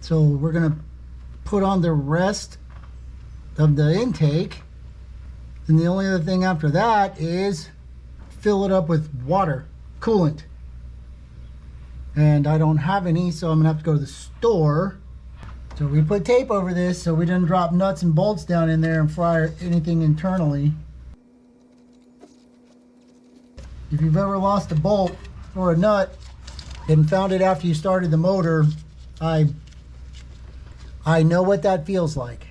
So we're going to put on the rest of the intake. And the only other thing after that is fill it up with water, coolant. And I don't have any, so I'm gonna have to go to the store. So we put tape over this so we didn't drop nuts and bolts down in there and fry anything internally. If you've ever lost a bolt or a nut and found it after you started the motor, I know what that feels like.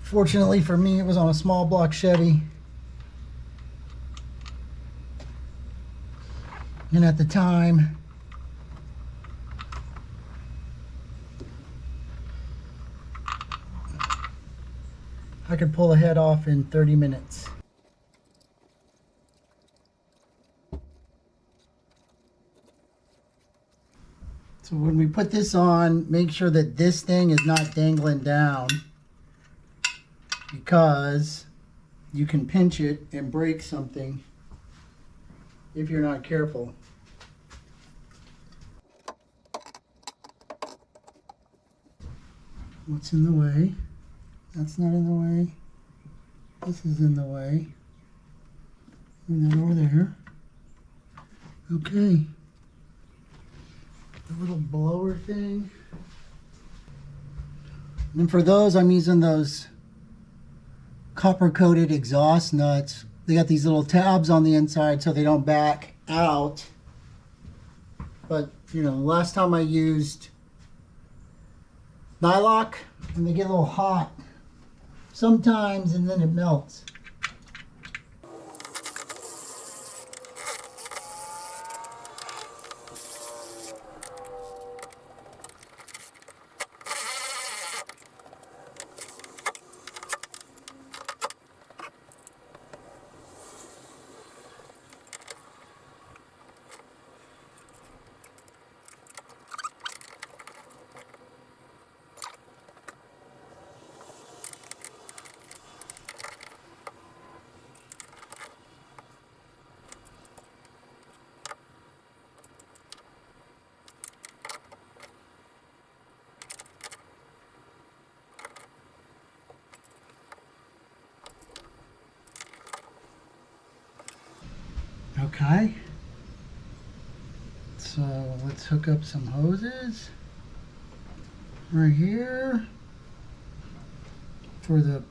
Fortunately for me, it was on a small block Chevy. And at the time, I could pull a head off in 30 minutes. So when we put this on, make sure that this thing is not dangling down, because you can pinch it and break something if you're not careful. What's in the way? That's not in the way. This is in the way. And then over there. Okay. The little blower thing. And for those, I'm using those copper coated exhaust nuts. They got these little tabs on the inside so they don't back out. But you know, last time I used nylock and they get a little hot sometimes and then it melts. Okay, so let's hook up some hoses right here for the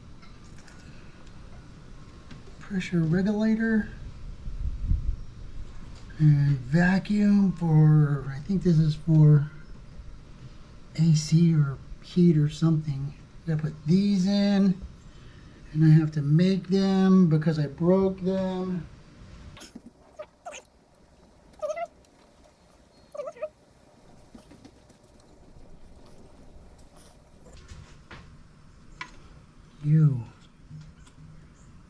pressure regulator, and vacuum for, I think this is for AC or heat or something. I gotta put these in, and I have to make them because I broke them. You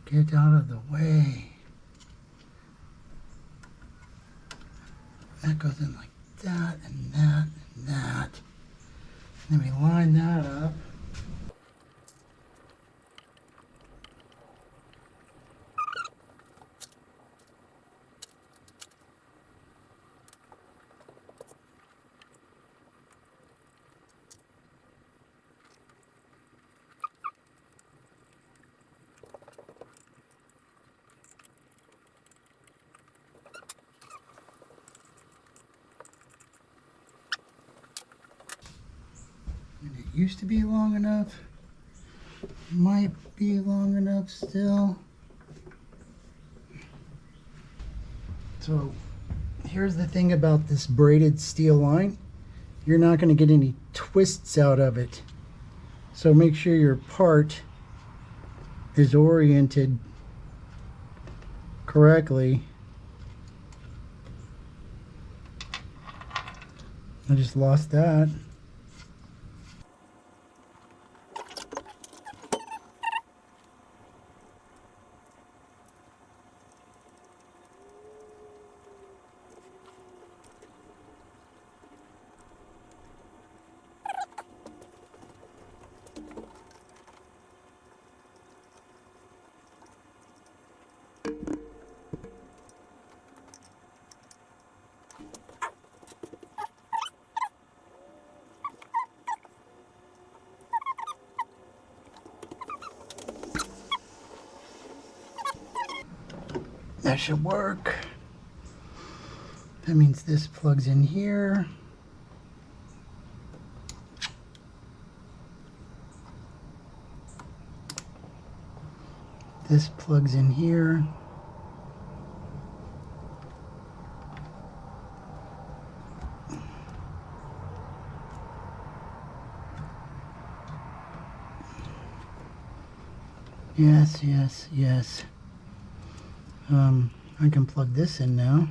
get out of the way. That goes in like that and that and that. Then we line that up. And it used to be long enough. Might be long enough still. So here's the thing about this braided steel line. You're not going to get any twists out of it. So make sure your part is oriented correctly. I just lost that. That should work. That means this plugs in here. This plugs in here. Yes, yes, yes. I can plug this in now.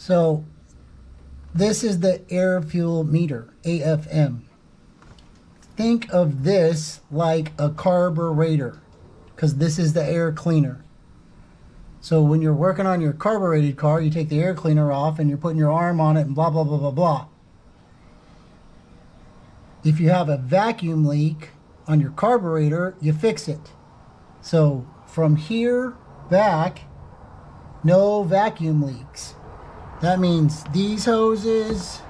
So this is the air fuel meter, AFM. Think of this like a carburetor, because this is the air cleaner. So when you're working on your carbureted car, you take the air cleaner off and you're putting your arm on it and blah, blah, blah, blah, blah. If you have a vacuum leak on your carburetor, you fix it. So from here back, no vacuum leaks. That means these hoses,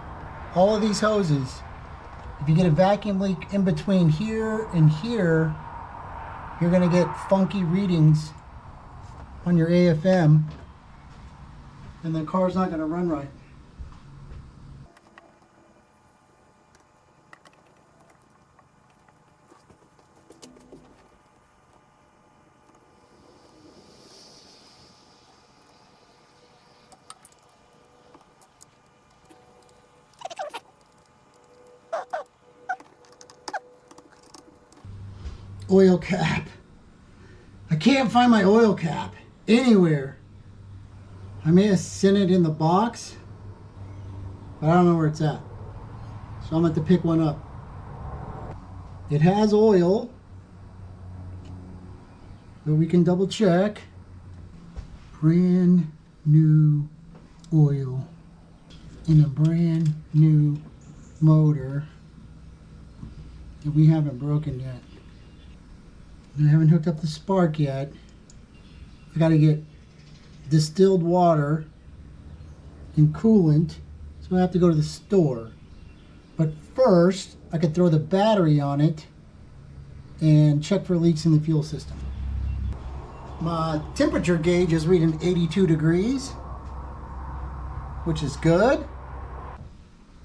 all of these hoses, if you get a vacuum leak in between here and here, you're going to get funky readings on your AFM, and the car's not going to run right. Oil cap. I can't find my oil cap anywhere. I may have sent it in the box, but I don't know where it's at. So I'm going to have to pick one up. It has oil, but we can double check. Brand new oil. in a brand new motor that we haven't broken yet. I haven't hooked up the spark yet. I got to get distilled water and coolant, so I have to go to the store. But first, I could throw the battery on it and check for leaks in the fuel system. My temperature gauge is reading 82 degrees, which is good.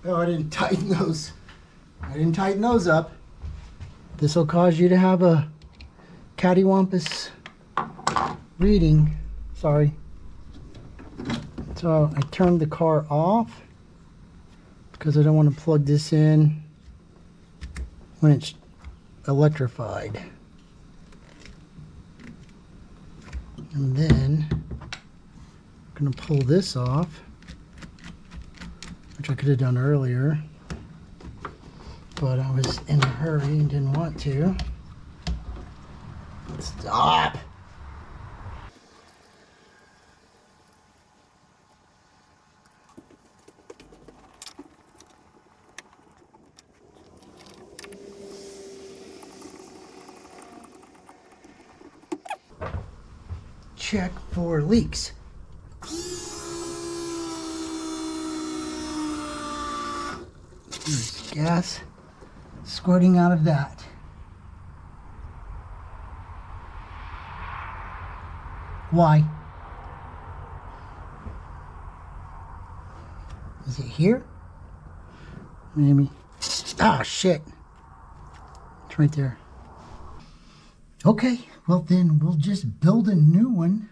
Oh, I didn't tighten those. I didn't tighten those up. This will cause you to have a cattywampus reading. Sorry. So I turned the car off because I don't want to plug this in when it's electrified. And then I'm going to pull this off, which I could have done earlier, but I was in a hurry and didn't want to. Stop! Check for leaks. There's gas squirting out of that. Why? Is it here? Maybe. Ah, shit. It's right there. Okay, well then we'll just build a new one